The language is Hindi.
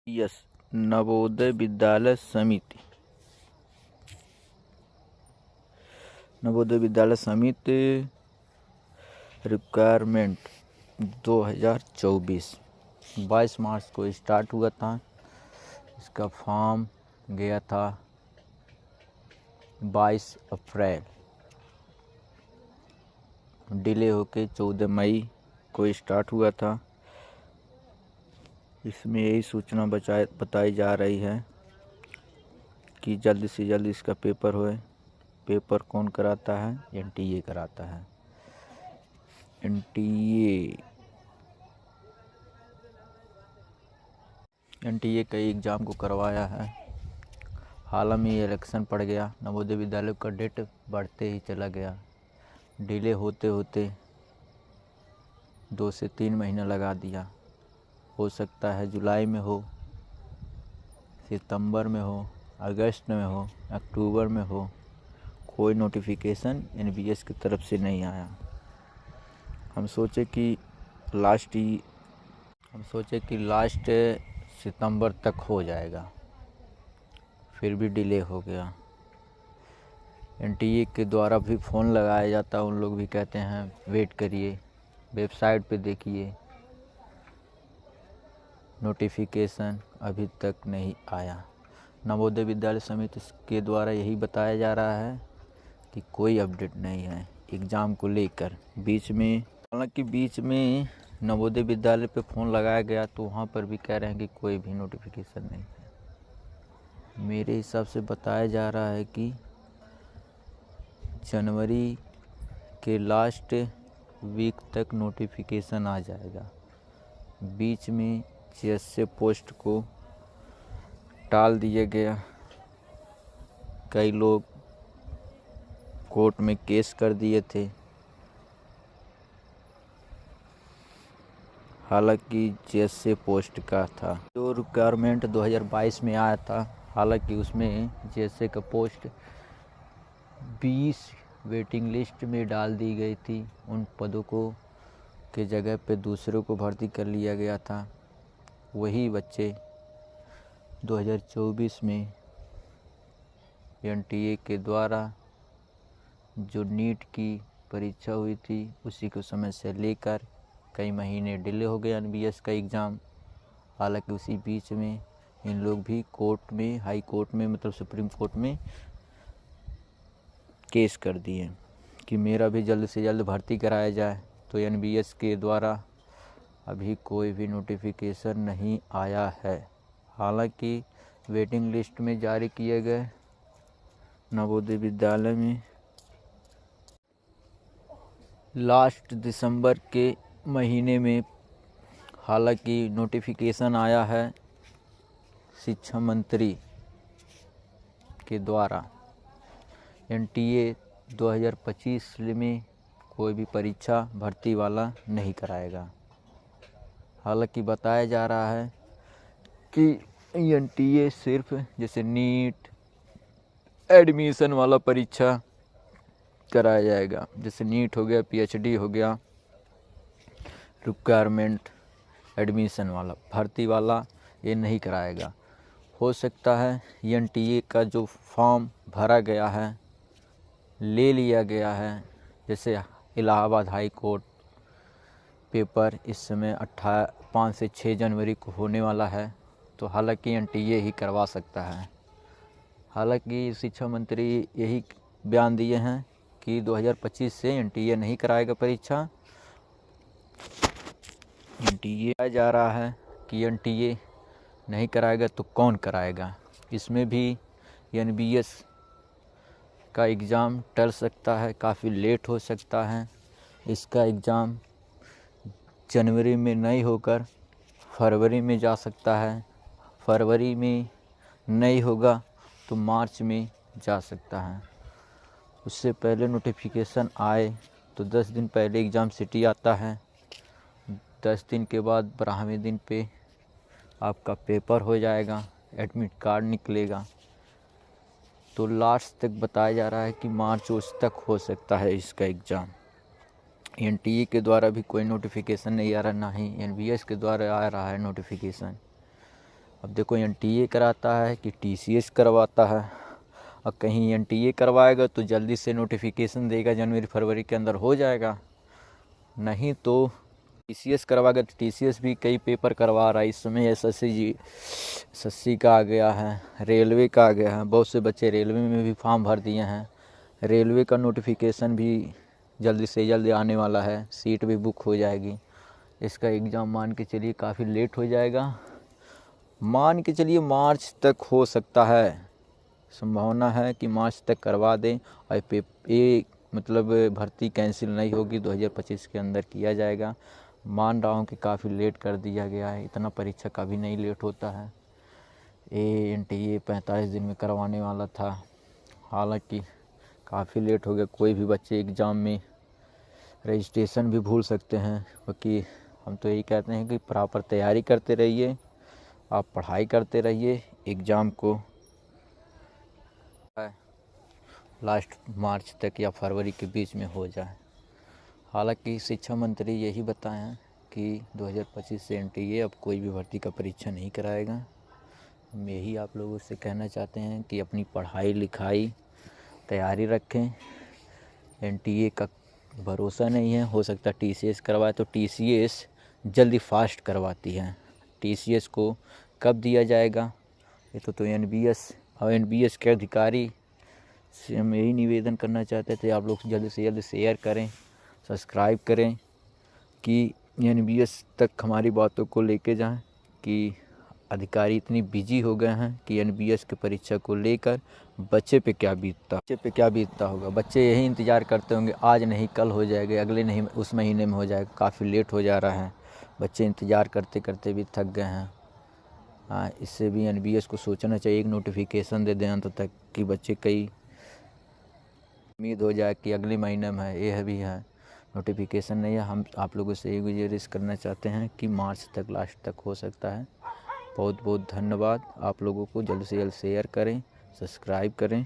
यस नवोदय विद्यालय समिति। नवोदय विद्यालय समिति रिक्वायरमेंट 2024 22 मार्च को स्टार्ट हुआ था। इसका फॉर्म गया था 22 अप्रैल, डिले होके 14 मई को स्टार्ट हुआ था। इसमें यही सूचना बताई जा रही है कि जल्द से जल्द इसका पेपर होए। पेपर कौन कराता है? एनटीए कराता है। एनटीए कई एग्ज़ाम को करवाया है। हाल में इलेक्शन पड़ गया, नवोदय विद्यालय का डेट बढ़ते ही चला गया। डिले होते होते 2 से 3 महीना लगा दिया। हो सकता है जुलाई में हो, सितंबर में हो, अगस्त में हो, अक्टूबर में हो। कोई नोटिफिकेशन एनबीएस की तरफ से नहीं आया। हम सोचे कि लास्ट सितंबर तक हो जाएगा, फिर भी डिले हो गया। एनटीए के द्वारा भी फ़ोन लगाया जाता, उन लोग भी कहते हैं वेट करिए, वेबसाइट पे देखिए। नोटिफिकेशन अभी तक नहीं आया। नवोदय विद्यालय समिति के द्वारा यही बताया जा रहा है कि कोई अपडेट नहीं है एग्ज़ाम को लेकर। हालांकि बीच में नवोदय विद्यालय पे फ़ोन लगाया गया तो वहाँ पर भी कह रहे हैं कि कोई भी नोटिफिकेशन नहीं है। मेरे हिसाब से बताया जा रहा है कि जनवरी के लास्ट वीक तक नोटिफिकेशन आ जाएगा। बीच में जैसे पोस्ट को टाल दिया गया। कई लोग कोर्ट में केस कर दिए थे। हालांकि जैसे पोस्ट का था जो रिक्वायरमेंट 2022 में आया था, हालांकि उसमें जैसे का पोस्ट 20 वेटिंग लिस्ट में डाल दी गई थी। उन पदों को के जगह पे दूसरों को भर्ती कर लिया गया था। वही बच्चे 2024 में एनटीए के द्वारा जो नीट की परीक्षा हुई थी उसी को समय से लेकर कई महीने डिले हो गया एनबीएस का एग्ज़ाम। हालांकि उसी बीच में इन लोग भी कोर्ट में, हाई कोर्ट में, मतलब सुप्रीम कोर्ट में केस कर दिए कि मेरा भी जल्द से जल्द भर्ती कराया जाए। तो एनबीएस के द्वारा अभी कोई भी नोटिफिकेशन नहीं आया है। हालांकि वेटिंग लिस्ट में जारी किए गए नवोदय विद्यालय में लास्ट दिसंबर के महीने में हालांकि नोटिफिकेशन आया है शिक्षा मंत्री के द्वारा। एनटीए 2025 में कोई भी परीक्षा भर्ती वाला नहीं कराएगा। हालांकि बताया जा रहा है कि एनटीए सिर्फ जैसे नीट एडमिशन वाला परीक्षा कराया जाएगा। जैसे नीट हो गया, पीएचडी हो गया, रिक्वायरमेंट एडमिशन वाला, भर्ती वाला ये नहीं कराएगा। हो सकता है एनटीए का जो फॉर्म भरा गया है, ले लिया गया है। जैसे इलाहाबाद हाई कोर्ट पेपर इस समय 5 से 6 जनवरी को होने वाला है, तो हालांकि एनटीए ही करवा सकता है। हालांकि शिक्षा मंत्री यही बयान दिए हैं कि 2025 से एनटीए नहीं कराएगा परीक्षा। एनटीए जा रहा है कि एनटीए नहीं कराएगा तो कौन कराएगा। इसमें भी एनबीएस का एग्ज़ाम टल सकता है, काफ़ी लेट हो सकता है। इसका एग्ज़ाम जनवरी में नहीं होकर फरवरी में जा सकता है। फरवरी में नहीं होगा तो मार्च में जा सकता है। उससे पहले नोटिफिकेशन आए तो 10 दिन पहले एग्ज़ाम सिटी आता है। 10 दिन के बाद 12वें दिन पे आपका पेपर हो जाएगा, एडमिट कार्ड निकलेगा। तो लास्ट तक बताया जा रहा है कि मार्च उस तक हो सकता है इसका एग्ज़ाम। एनटीए के द्वारा भी कोई नोटिफिकेशन नहीं आ रहा, ना ही एनबीएस के द्वारा आ रहा है नोटिफिकेशन। अब देखो NTA कराता है कि TCS करवाता है। अब कहीं NTA करवाएगा तो जल्दी से नोटिफिकेशन देगा, जनवरी फरवरी के अंदर हो जाएगा। नहीं तो TCS करवाएगा तो TCS भी कई पेपर करवा रहा है इस समय। SSC का आ गया है, रेलवे का आ गया है। बहुत से बच्चे रेलवे में भी फॉर्म भर दिए हैं। रेलवे का नोटिफिकेशन भी जल्दी से जल्दी आने वाला है, सीट भी बुक हो जाएगी। इसका एग्ज़ाम मान के चलिए काफ़ी लेट हो जाएगा, मान के चलिए मार्च तक हो सकता है। संभावना है कि मार्च तक करवा दें और ये मतलब भर्ती कैंसिल नहीं होगी, 2025 के अंदर किया जाएगा। मान रहा हूँ कि काफ़ी लेट कर दिया गया है, इतना परीक्षा कभी नहीं लेट होता है। NTA 45 दिन में करवाने वाला था, हालांकि काफ़ी लेट हो गया। कोई भी बच्चे एग्ज़ाम में रजिस्ट्रेशन भी भूल सकते हैं। क्योंकि हम तो यही कहते हैं कि प्रॉपर तैयारी करते रहिए, आप पढ़ाई करते रहिए, एग्ज़ाम को लास्ट मार्च तक या फरवरी के बीच में हो जाए। हालांकि शिक्षा मंत्री यही बताए हैं कि 2025 से NTA अब कोई भी भर्ती का परीक्षा नहीं कराएगा। हम यही आप लोगों से कहना चाहते हैं कि अपनी पढ़ाई लिखाई तैयारी रखें। NTA का भरोसा नहीं है, हो सकता है TCS करवाए तो TCS जल्दी फास्ट करवाती है। TCS को कब दिया जाएगा ये तो NBS और NBS के अधिकारी से हम यही निवेदन करना चाहते थे, आप लोग जल्द से जल्द शेयर करें, सब्सक्राइब करें कि NBS तक हमारी बातों को लेके जाएं कि अधिकारी इतनी बिजी हो गए हैं कि NBS की परीक्षा को लेकर बच्चे पे क्या बीतता होगा। बच्चे यही इंतज़ार करते होंगे, आज नहीं कल हो जाएगा, अगले नहीं उस महीने में हो जाएगा। काफ़ी लेट हो जा रहा है, बच्चे इंतज़ार करते करते भी थक गए हैं। हाँ, इससे भी NBS को सोचना चाहिए, एक नोटिफिकेशन दे दें अंत तक कि बच्चे कई उम्मीद हो जाए कि अगले महीने में है। यह भी है, नोटिफिकेशन नहीं है। हम आप लोगों से ये गुजारिश करना चाहते हैं कि मार्च तक लास्ट तक हो सकता है। बहुत बहुत धन्यवाद। आप लोगों को जल्द से जल्द शेयर करें, सब्सक्राइब करें।